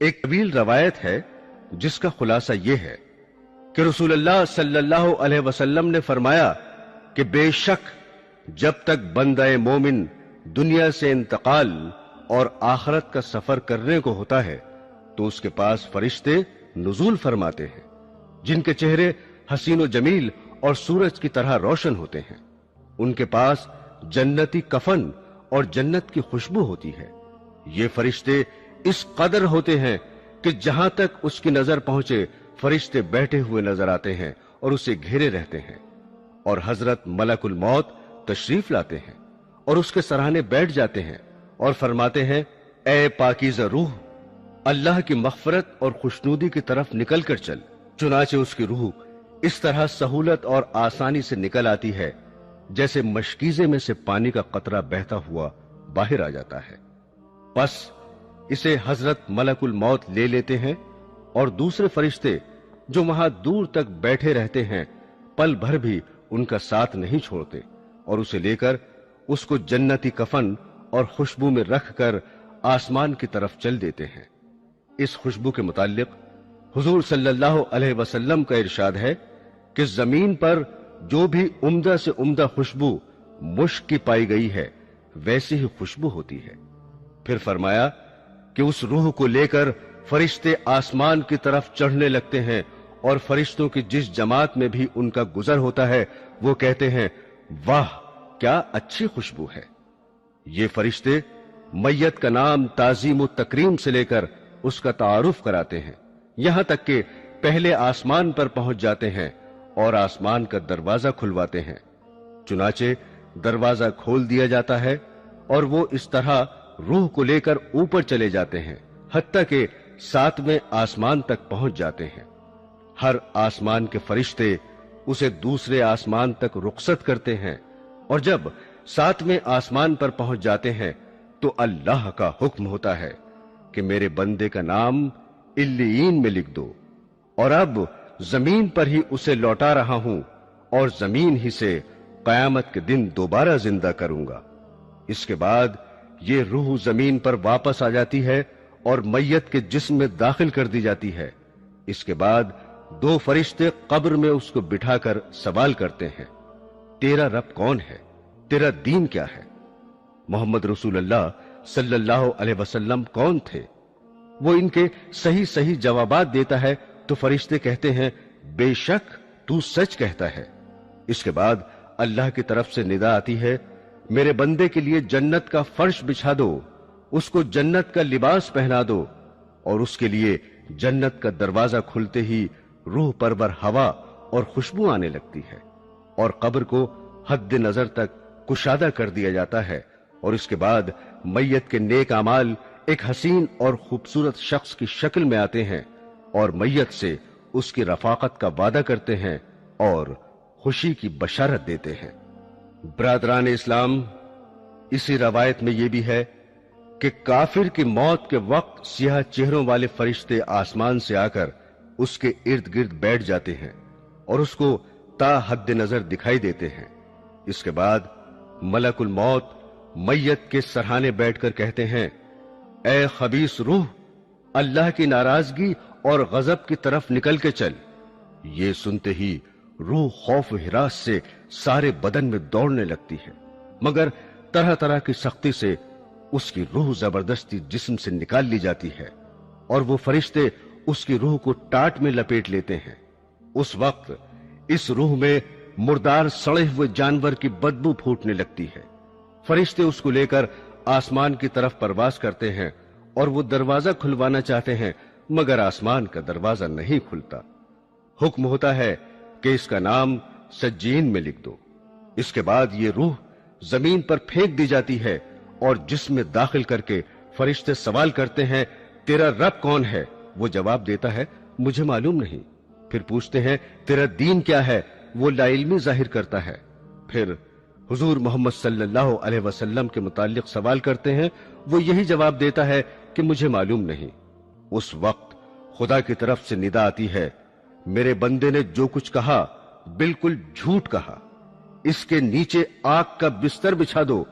ایک طویل روایت ہے جس کا خلاصہ یہ ہے کہ رسول اللہ صلی اللہ علیہ وسلم نے فرمایا کہ بے شک جب تک بندہ مومن دنیا سے انتقال اور آخرت کا سفر کرنے کو ہوتا ہے تو اس کے پاس فرشتے نزول فرماتے ہیں جن کے چہرے حسین و جمیل اور سورج کی طرح روشن ہوتے ہیں. ان کے پاس جنتی کفن اور جنت کی خوشبو ہوتی ہے. یہ فرشتے اس قدر ہوتے ہیں کہ جہاں تک اس کی نظر پہنچے فرشتے بیٹھے ہوئے نظر آتے ہیں اور اسے گھیرے رہتے ہیں. اور حضرت ملک الموت تشریف لاتے ہیں اور اس کے سرانے بیٹھ جاتے ہیں اور فرماتے ہیں اے پاکیزہ روح، اللہ کی مغفرت اور خوشنودی کی طرف نکل کر چل. چنانچہ اس کی روح اس طرح سہولت اور آسانی سے نکل آتی ہے جیسے مشکیزے میں سے پانی کا قطرہ بہتا ہوا باہر آ جاتا ہے. پس اسے حضرت ملک الموت لے لیتے ہیں اور دوسرے فرشتے جو وہاں دور تک بیٹھے رہتے ہیں پل بھر بھی ان کا ساتھ نہیں چھوڑتے اور اسے لے کر اس کو جنتی کفن اور خوشبو میں رکھ کر آسمان کی طرف چل دیتے ہیں. اس خوشبو کے متعلق حضور صلی اللہ علیہ وسلم کا ارشاد ہے کہ زمین پر جو بھی عمدہ سے عمدہ خوشبو مشک کی پائی گئی ہے ویسی ہی خوشبو ہوتی ہے. پھر فرمایا کہ اس روح کو لے کر فرشتے آسمان کی طرف چڑھنے لگتے ہیں اور فرشتوں کی جس جماعت میں بھی ان کا گزر ہوتا ہے وہ کہتے ہیں واہ کیا اچھی خوشبو ہے. یہ فرشتے میت کا نام تعظیم و تکریم سے لے کر اس کا تعارف کراتے ہیں یہاں تک کہ پہلے آسمان پر پہنچ جاتے ہیں اور آسمان کا دروازہ کھلواتے ہیں. چنانچہ دروازہ کھول دیا جاتا ہے اور وہ اس طرح روح کو لے کر اوپر چلے جاتے ہیں حتیٰ کہ 7ویں آسمان تک پہنچ جاتے ہیں. ہر آسمان کے فرشتے اسے دوسرے آسمان تک رخصت کرتے ہیں اور جب 7ویں آسمان پر پہنچ جاتے ہیں تو اللہ کا حکم ہوتا ہے کہ میرے بندے کا نام علیین میں لکھ دو اور اب زمین پر ہی اسے لوٹا رہا ہوں اور زمین ہی سے قیامت کے دن دوبارہ زندہ کروں گا. اس کے بعد یہ روح زمین پر واپس آ جاتی ہے اور میت کے جسم میں داخل کر دی جاتی ہے. اس کے بعد 2 فرشتے قبر میں اس کو بٹھا کر سوال کرتے ہیں تیرا رب کون ہے، تیرا دین کیا ہے؟ محمد رسول اللہ صلی اللہ علیہ وسلم کون تھے؟ وہ ان کے صحیح صحیح جوابات دیتا ہے تو فرشتے کہتے ہیں بے شک تو سچ کہتا ہے. اس کے بعد اللہ کی طرف سے ندا آتی ہے میرے بندے کے لیے جنت کا فرش بچھا دو، اس کو جنت کا لباس پہنا دو اور اس کے لیے جنت کا دروازہ کھلتے ہی روح پرور ہوا اور خوشبو آنے لگتی ہے اور قبر کو حد نظر تک کشادہ کر دیا جاتا ہے اور اس کے بعد میت کے نیک اعمال ایک حسین اور خوبصورت شخص کی شکل میں آتے ہیں اور میت سے اس کی رفاقت کا وعدہ کرتے ہیں اور خوشی کی بشارت دیتے ہیں. برادران اسلام، اسی روایت میں یہ بھی ہے کہ کافر کی موت کے وقت سیاہ چہروں والے فرشتے آسمان سے آ کر اس کے ارد گرد بیٹھ جاتے ہیں اور اس کو تا حد نظر دکھائی دیتے ہیں. اس کے بعد ملک الموت میت کے سرہانے بیٹھ کر کہتے ہیں اے خبیث روح، اللہ کی ناراضگی اور غضب کی طرف نکل کے چل. یہ سنتے ہی روح خوف و ہراس سے سارے بدن میں دوڑنے لگتی ہے مگر طرح طرح کی سختی سے اس کی روح زبردستی جسم سے نکال لی جاتی ہے اور وہ فرشتے اس کی روح کو ٹاٹ میں لپیٹ لیتے ہیں. اس وقت اس روح میں مردار سڑے ہوئے جانور کی بدبو پھوٹنے لگتی ہے. فرشتے اس کو لے کر آسمان کی طرف پرواز کرتے ہیں اور وہ دروازہ کھلوانا چاہتے ہیں مگر آسمان کا دروازہ نہیں کھلتا. حکم ہوتا ہے کہ اس کا نام سجین میں لکھ دو. اس کے بعد یہ روح زمین پر پھینک دی جاتی ہے اور جسم میں داخل کر کے فرشتے سوال کرتے ہیں تیرا رب کون ہے؟ وہ جواب دیتا ہے مجھے معلوم نہیں. پھر پوچھتے ہیں تیرا دین کیا ہے؟ وہ لا علمی ظاہر کرتا ہے. پھر حضور محمد صلی اللہ علیہ وسلم کے متعلق سوال کرتے ہیں. وہ یہی جواب دیتا ہے کہ مجھے معلوم نہیں. اس وقت خدا کی طرف سے ندا آتی ہے میرے بندے نے جو کچھ کہا بالکل جھوٹ کہا. اس کے نیچے آگ کا بستر بچھا دو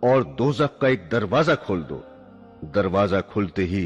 اور دوزخ کا ایک دروازہ کھول دو. دروازہ کھلتے ہی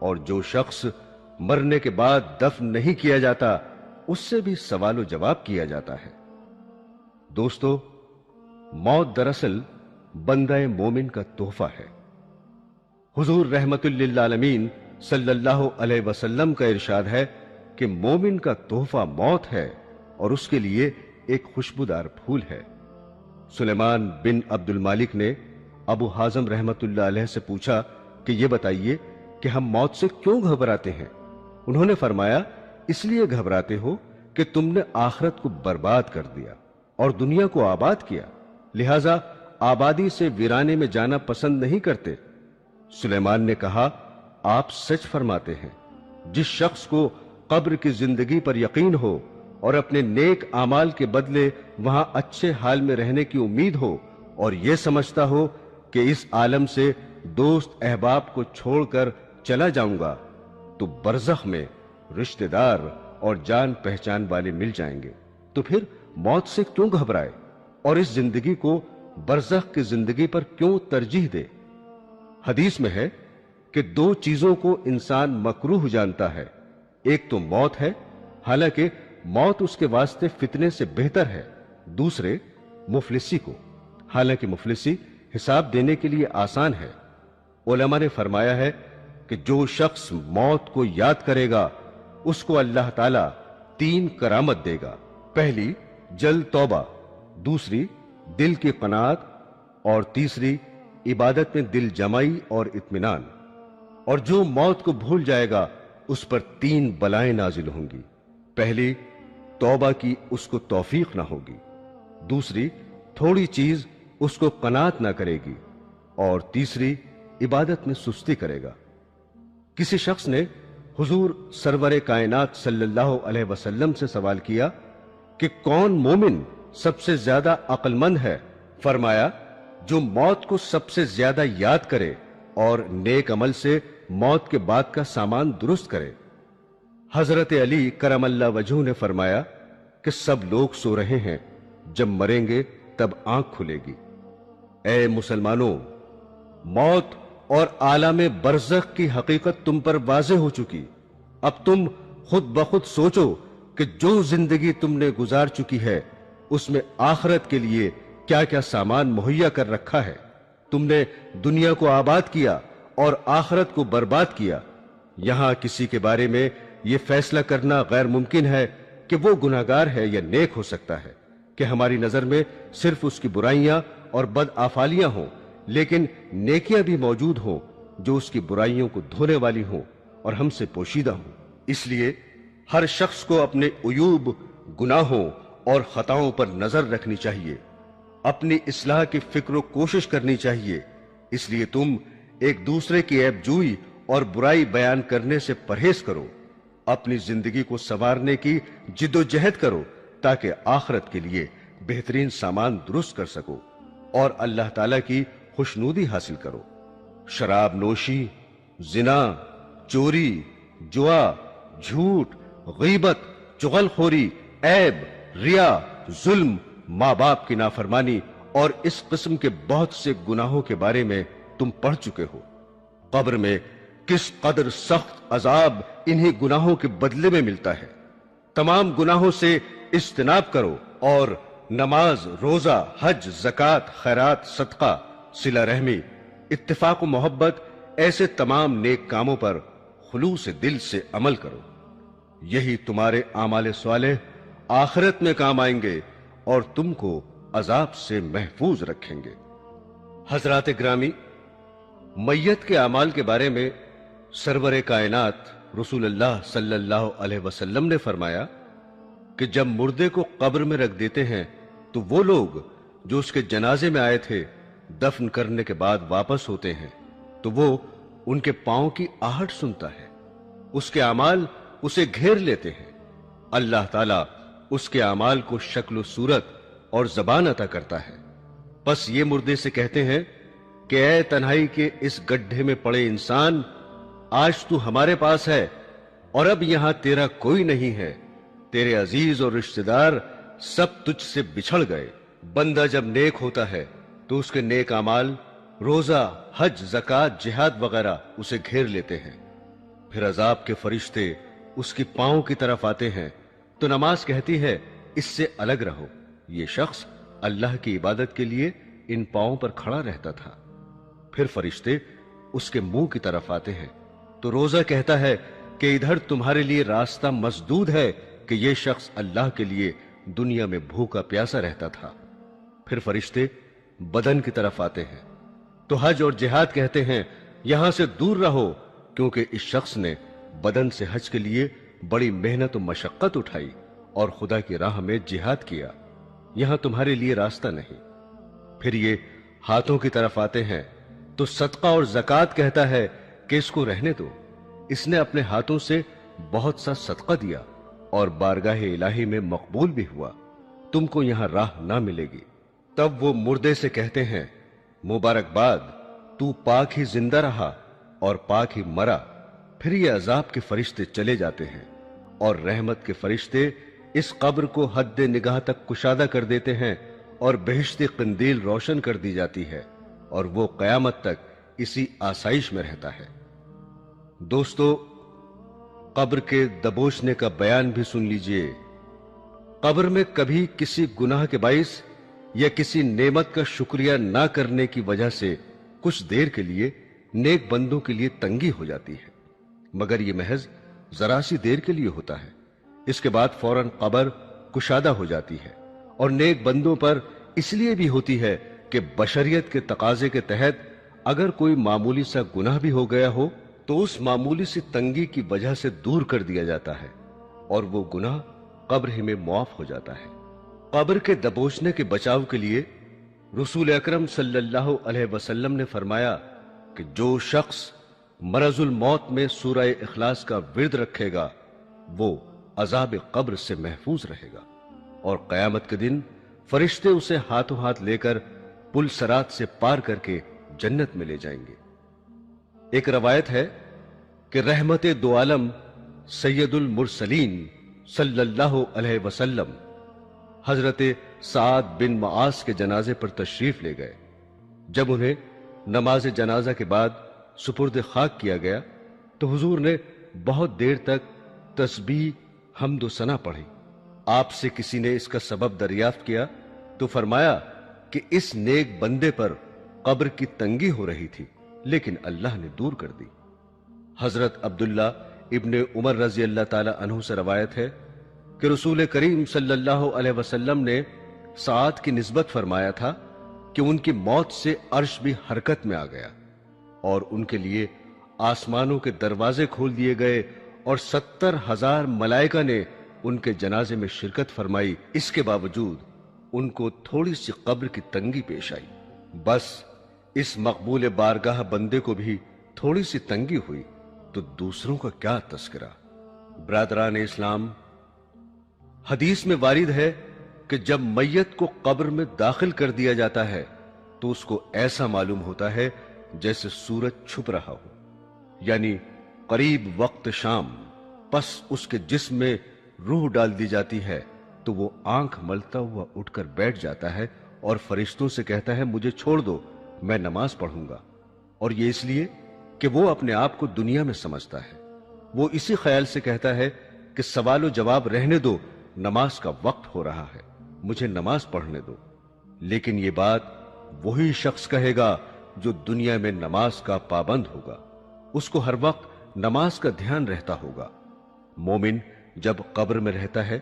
اور جو شخص مرنے کے بعد دفن نہیں کیا جاتا اس سے بھی سوال و جواب کیا جاتا ہے۔ دوستو، موت دراصل بندہ مومن کا تحفہ ہے۔ حضور رحمت للعالمین صلی اللہ علیہ وسلم کا ارشاد ہے کہ مومن کا تحفہ موت ہے اور اس کے لیے ایک خوشبودار پھول ہے۔ سلیمان بن عبد المالک نے ابو حازم رحمت اللہ علیہ سے پوچھا کہ یہ بتائیے کہ ہم موت سے کیوں گھبراتے ہیں؟ انہوں نے فرمایا، اس لیے گھبراتے ہو کہ تم نے آخرت کو برباد کر دیا اور دنیا کو آباد کیا، لہذا آبادی سے ویرانے میں جانا پسند نہیں کرتے۔ سلیمان نے کہا، آپ سچ فرماتے ہیں۔ جس شخص کو قبر کی زندگی پر یقین ہو اور اپنے نیک اعمال کے بدلے وہاں اچھے حال میں رہنے کی امید ہو اور یہ سمجھتا ہو کہ اس عالم سے دوست احباب کو چھوڑ کر چلا جاؤں گا، تو برزخ میں رشتہ دار اور جان پہچان والے مل جائیں گے، تو پھر موت سے کیوں گھبرائے اور اس زندگی کو برزخ کی زندگی پر کیوں ترجیح دے؟ حدیث میں ہے کہ دو چیزوں کو انسان مکروہ جانتا ہے، ایک تو موت ہے، حالانکہ موت اس کے واسطے فتنے سے بہتر ہے، دوسرے مفلسی کو، حالانکہ مفلسی حساب دینے کے لیے آسان ہے۔ علماء نے فرمایا ہے کہ جو شخص موت کو یاد کرے گا اس کو اللہ تعالیٰ 3 کرامت دے گا۔ پہلی جلد توبہ، دوسری دل کی قناعت، اور تیسری عبادت میں دل جمائی اور اطمینان۔ اور جو موت کو بھول جائے گا اس پر 3 بلائیں نازل ہوں گی۔ پہلی، توبہ کی اس کو توفیق نہ ہوگی، دوسری تھوڑی چیز اس کو قناعت نہ کرے گی، اور تیسری عبادت میں سستی کرے گا۔ کسی شخص نے حضور سرور کائنات صلی اللہ علیہ وسلم سے سوال کیا کہ کون مومن سب سے زیادہ عقل مند ہے؟ فرمایا، جو موت کو سب سے زیادہ یاد کرے اور نیک عمل سے موت کے بعد کا سامان درست کرے۔ حضرت علی کرم اللہ وجہہ نے فرمایا کہ سب لوگ سو رہے ہیں، جب مریں گے تب آنکھ کھلے گی۔ اے مسلمانوں، موت اور عالم برزخ کی حقیقت تم پر واضح ہو چکی۔ اب تم خود بخود سوچو کہ جو زندگی تم نے گزار چکی ہے اس میں آخرت کے لیے کیا کیا سامان مہیا کر رکھا ہے۔ تم نے دنیا کو آباد کیا اور آخرت کو برباد کیا۔ یہاں کسی کے بارے میں یہ فیصلہ کرنا غیر ممکن ہے کہ وہ گناہگار ہے یا نیک ہو سکتا ہے کہ ہماری نظر میں صرف اس کی برائیاں اور بدعمالیاں ہوں، لیکن نیکیاں بھی موجود ہوں جو اس کی برائیوں کو دھونے والی ہوں اور ہم سے پوشیدہ ہوں۔ اس لیے ہر شخص کو اپنے عیوب، گناہوں اور خطاؤں پر نظر رکھنی چاہیے، اپنی اصلاح کی فکر و کوشش کرنی چاہیے۔ اس لیے تم ایک دوسرے کی عیب جوئی اور برائی بیان کرنے سے پرہیز کرو، اپنی زندگی کو سنوارنے کی جد و جہد کرو تاکہ آخرت کے لیے بہترین سامان درست کر سکو اور اللہ تعالیٰ کی خوشنودی حاصل کرو۔ شراب نوشی، زنا، چوری، جوا، جھوٹ، غیبت، چغل خوری، عیب، ریا، ظلم، ماں باپ کی نافرمانی اور اس قسم کے بہت سے گناہوں کے بارے میں تم پڑھ چکے ہو۔ قبر میں کس قدر سخت عذاب انہی گناہوں کے بدلے میں ملتا ہے۔ تمام گناہوں سے اجتناب کرو اور نماز، روزہ، حج، زکوٰۃ، خیرات، صدقہ، صلہ رحمی، اتفاق و محبت، ایسے تمام نیک کاموں پر خلوص دل سے عمل کرو۔ یہی تمہارے اعمال صالح آخرت میں کام آئیں گے اور تم کو عذاب سے محفوظ رکھیں گے۔ حضرات گرامی، میت کے اعمال کے بارے میں سرور کائنات رسول اللہ صلی اللہ علیہ وسلم نے فرمایا کہ جب مردے کو قبر میں رکھ دیتے ہیں تو وہ لوگ جو اس کے جنازے میں آئے تھے دفن کرنے کے بعد واپس ہوتے ہیں تو وہ ان کے پاؤں کی آہٹ سنتا ہے، اس کے اعمال اسے گھیر لیتے ہیں۔ اللہ تعالیٰ اس کے اعمال کو شکل و صورت اور زبان عطا کرتا ہے۔ پس یہ مردے سے کہتے ہیں کہ اے تنہائی کے اس گڈھے میں پڑے انسان، آج تو ہمارے پاس ہے اور اب یہاں تیرا کوئی نہیں ہے، تیرے عزیز اور رشتہ دار سب تجھ سے بچھڑ گئے۔ بندہ جب نیک ہوتا ہے تو اس کے نیک اعمال، روزہ، حج، زکوٰۃ، جہاد وغیرہ اسے گھیر لیتے ہیں۔ پھر عذاب کے فرشتے اس کی پاؤں کی طرف آتے ہیں تو نماز کہتی ہے اس سے الگ رہو، یہ شخص اللہ کی عبادت کے لیے ان پاؤں پر کھڑا رہتا تھا۔ پھر فرشتے اس کے منہ کی طرف آتے ہیں تو روزہ کہتا ہے کہ ادھر تمہارے لیے راستہ مسدود ہے کہ یہ شخص اللہ کے لیے دنیا میں بھوکا پیاسا رہتا تھا۔ پھر فرشتے بدن کی طرف آتے ہیں تو حج اور جہاد کہتے ہیں یہاں سے دور رہو، کیونکہ اس شخص نے بدن سے حج کے لیے بڑی محنت و مشقت اٹھائی اور خدا کی راہ میں جہاد کیا، یہاں تمہارے لیے راستہ نہیں۔ پھر یہ ہاتھوں کی طرف آتے ہیں تو صدقہ اور زکوٰۃ کہتا ہے کہ اس کو رہنے دو، اس نے اپنے ہاتھوں سے بہت سا صدقہ دیا اور بارگاہ الہی میں مقبول بھی ہوا، تم کو یہاں راہ نہ ملے گی۔ تب وہ مردے سے کہتے ہیں مبارکباد، تو پاک ہی زندہ رہا اور پاک ہی مرا۔ پھر یہ عذاب کے فرشتے چلے جاتے ہیں اور رحمت کے فرشتے اس قبر کو حد نگاہ تک کشادہ کر دیتے ہیں اور بہشتی قندیل روشن کر دی جاتی ہے اور وہ قیامت تک اسی آسائش میں رہتا ہے۔ دوستو، قبر کے دبوچنے کا بیان بھی سن لیجئے۔ قبر میں کبھی کسی گناہ کے باعث یا کسی نعمت کا شکریہ نہ کرنے کی وجہ سے کچھ دیر کے لیے نیک بندوں کے لیے تنگی ہو جاتی ہے، مگر یہ محض ذرا سی دیر کے لیے ہوتا ہے۔ اس کے بعد فوراً قبر کشادہ ہو جاتی ہے اور نیک بندوں پر اس لیے بھی ہوتی ہے کہ بشریت کے تقاضے کے تحت اگر کوئی معمولی سا گناہ بھی ہو گیا ہو تو اس معمولی سی تنگی کی وجہ سے دور کر دیا جاتا ہے اور وہ گناہ قبر ہی میں معاف ہو جاتا ہے۔ قبر کے دبوچنے کے بچاؤ کے لیے رسول اکرم صلی اللہ علیہ وسلم نے فرمایا کہ جو شخص مرض الموت میں سورہ اخلاص کا ورد رکھے گا وہ عذاب قبر سے محفوظ رہے گا، اور قیامت کے دن فرشتے اسے ہاتھوں ہاتھ لے کر پل صراط سے پار کر کے جنت میں لے جائیں گے۔ ایک روایت ہے کہ رحمت دو عالم سید المرسلین صلی اللہ علیہ وسلم حضرت سعد بن معاذ کے جنازے پر تشریف لے گئے۔ جب انہیں نماز جنازہ کے بعد سپرد خاک کیا گیا تو حضور نے بہت دیر تک تسبیح، حمد و ثنا پڑھی۔ آپ سے کسی نے اس کا سبب دریافت کیا تو فرمایا کہ اس نیک بندے پر قبر کی تنگی ہو رہی تھی لیکن اللہ نے دور کر دی۔ حضرت عبداللہ ابن عمر رضی اللہ تعالی عنہ سے روایت ہے کہ رسول کریم صلی اللہ علیہ وسلم نے سعد کی نسبت فرمایا تھا کہ ان کی موت سے عرش بھی حرکت میں آ گیا اور ان کے لیے آسمانوں کے دروازے کھول دیے گئے اور 70,000 ملائکہ نے ان کے جنازے میں شرکت فرمائی۔ اس کے باوجود ان کو تھوڑی سی قبر کی تنگی پیش آئی۔ بس اس مقبول بارگاہ بندے کو بھی تھوڑی سی تنگی ہوئی تو دوسروں کا کیا تذکرہ۔ برادران اسلام، حدیث میں وارد ہے کہ جب میت کو قبر میں داخل کر دیا جاتا ہے تو اس کو ایسا معلوم ہوتا ہے جیسے سورج چھپ رہا ہو، یعنی قریب وقت شام۔ پس اس کے جسم میں روح ڈال دی جاتی ہے تو وہ آنکھ ملتا ہوا اٹھ کر بیٹھ جاتا ہے اور فرشتوں سے کہتا ہے مجھے چھوڑ دو، میں نماز پڑھوں گا، اور یہ اس لیے کہ وہ اپنے آپ کو دنیا میں سمجھتا ہے۔ وہ اسی خیال سے کہتا ہے کہ سوال و جواب رہنے دو، نماز کا وقت ہو رہا ہے، مجھے نماز پڑھنے دو۔ لیکن یہ بات وہی شخص کہے گا جو دنیا میں نماز کا پابند ہوگا، اس کو ہر وقت نماز کا دھیان رہتا ہوگا۔ مومن جب قبر میں رہتا ہے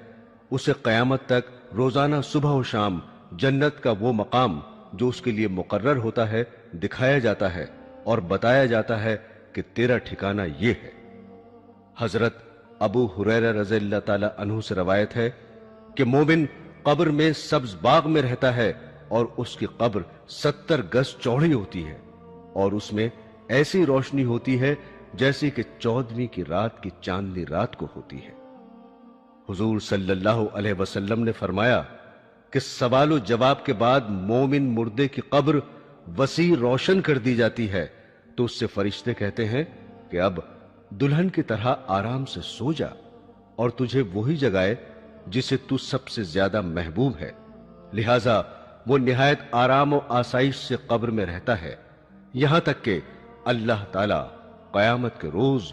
اسے قیامت تک روزانہ صبح و شام جنت کا وہ مقام جو اس کے لیے مقرر ہوتا ہے دکھایا جاتا ہے اور بتایا جاتا ہے کہ تیرا ٹھکانہ یہ ہے۔ حضرت ابو ہریرہ رضی اللہ تعالی عنہ سے روایت ہے کہ مومن قبر میں سبز باغ میں رہتا ہے اور اس کی قبر 70 گز چوڑی ہوتی ہے اور اس میں ایسی روشنی ہوتی ہے جیسی کہ 14ویں کی رات کی چاندنی رات کو ہوتی ہے۔ حضور صلی اللہ علیہ وسلم نے فرمایا کہ سوال و جواب کے بعد مومن مردے کی قبر وسیع روشن کر دی جاتی ہے تو اس سے فرشتے کہتے ہیں کہ اب دلہن کی طرح آرام سے سو جا اور تجھے وہی جگائے جسے تو سب سے زیادہ محبوب ہے۔ لہٰذا وہ نہایت آرام و آسائش سے قبر میں رہتا ہے، یہاں تک کہ اللہ تعالی قیامت کے روز